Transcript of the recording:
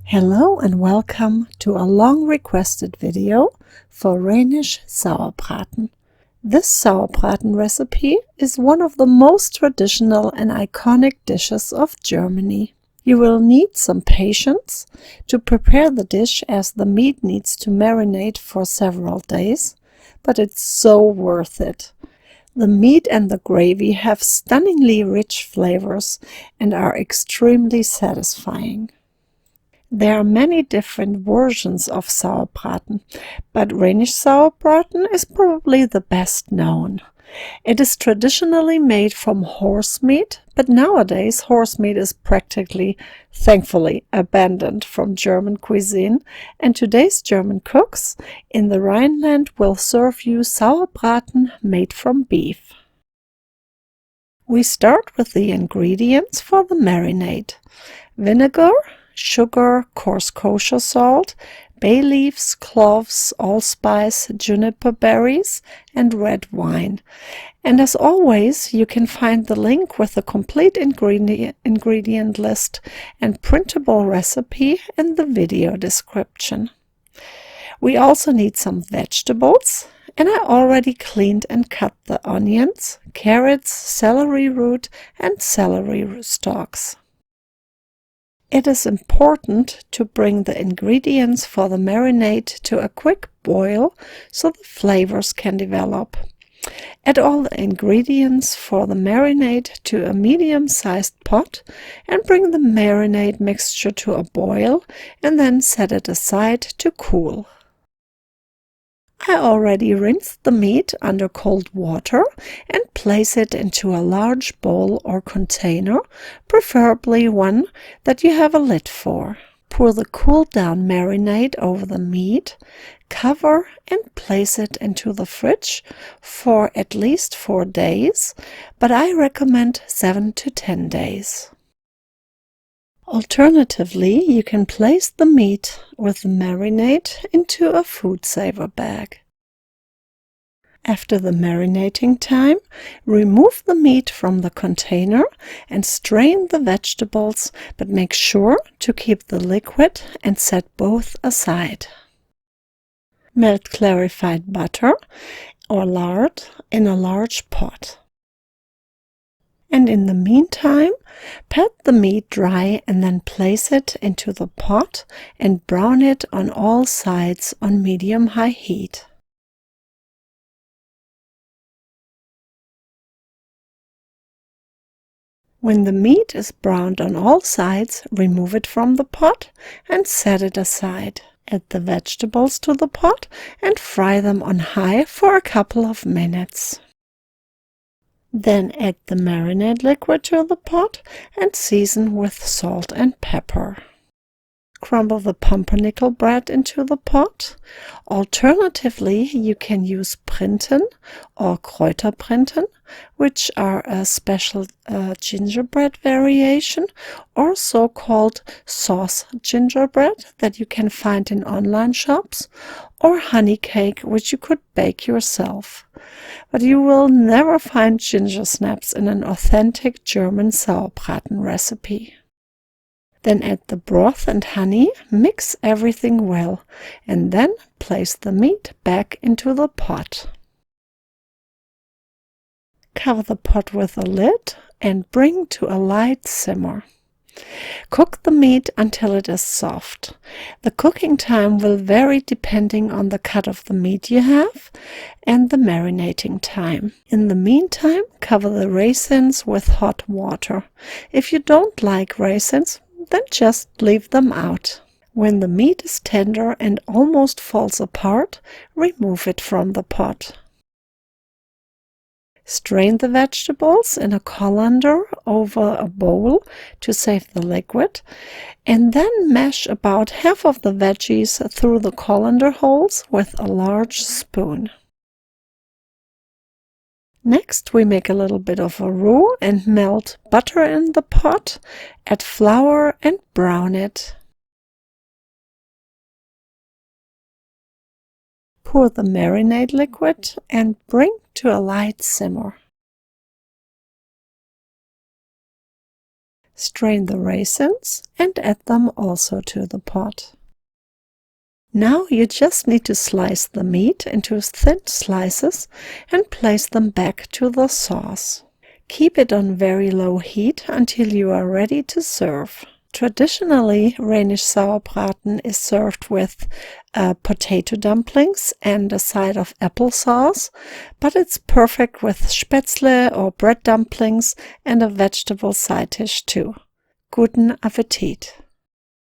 Hello and welcome to a long requested video for Rhenish Sauerbraten. This Sauerbraten recipe is one of the most traditional and iconic dishes of Germany. You will need some patience to prepare the dish as the meat needs to marinate for several days, but it's so worth it. The meat and the gravy have stunningly rich flavors and are extremely satisfying. There are many different versions of Sauerbraten, but Rhenish Sauerbraten is probably the best known. It is traditionally made from horse meat, but nowadays horse meat is practically, thankfully, abandoned from German cuisine, and today's German cooks in the Rhineland will serve you Sauerbraten made from beef. We start with the ingredients for the marinade: vinegar, sugar, coarse kosher salt, bay leaves, cloves, allspice, juniper berries, and red wine. And as always, you can find the link with the complete ingredient list and printable recipe in the video description. We also need some vegetables, and I already cleaned and cut the onions, carrots, celery root, and celery stalks. It is important to bring the ingredients for the marinade to a quick boil so the flavors can develop. Add all the ingredients for the marinade to a medium-sized pot and bring the marinade mixture to a boil and then set it aside to cool. I already rinsed the meat under cold water and place it into a large bowl or container, preferably one that you have a lid for. Pour the cooled down marinade over the meat, cover and place it into the fridge for at least 4 days, but I recommend 7 to 10 days. Alternatively, you can place the meat with the marinade into a foodsaver bag. After the marinating time, remove the meat from the container and strain the vegetables, but make sure to keep the liquid and set both aside. Melt clarified butter or lard in a large pot. And in the meantime, pat the meat dry and then place it into the pot and brown it on all sides on medium-high heat. When the meat is browned on all sides, remove it from the pot and set it aside. Add the vegetables to the pot and fry them on high for a couple of minutes. Then add the marinade liquid to the pot and season with salt and pepper. Crumble the pumpernickel bread into the pot. Alternatively, you can use Printen or Kräuterprinten, which are a special gingerbread variation, or so-called sauce gingerbread that you can find in online shops, or honey cake, which you could bake yourself. But you will never find ginger snaps in an authentic German Sauerbraten recipe. Then add the broth and honey, mix everything well, and then place the meat back into the pot. Cover the pot with a lid and bring to a light simmer. Cook the meat until it is soft. The cooking time will vary depending on the cut of the meat you have and the marinating time. In the meantime, cover the raisins with hot water. If you don't like raisins, then just leave them out. When the meat is tender and almost falls apart, remove it from the pot. Strain the vegetables in a colander over a bowl to save the liquid, and then mash about half of the veggies through the colander holes with a large spoon. Next, we make a little bit of a roux and melt butter in the pot, add flour and brown it. Pour the marinade liquid and bring to a light simmer. Strain the raisins and add them also to the pot. Now you just need to slice the meat into thin slices and place them back to the sauce. Keep it on very low heat until you are ready to serve. Traditionally, Rhenish Sauerbraten is served with potato dumplings and a side of applesauce, but it's perfect with Spätzle or bread dumplings and a vegetable side dish too. Guten Appetit!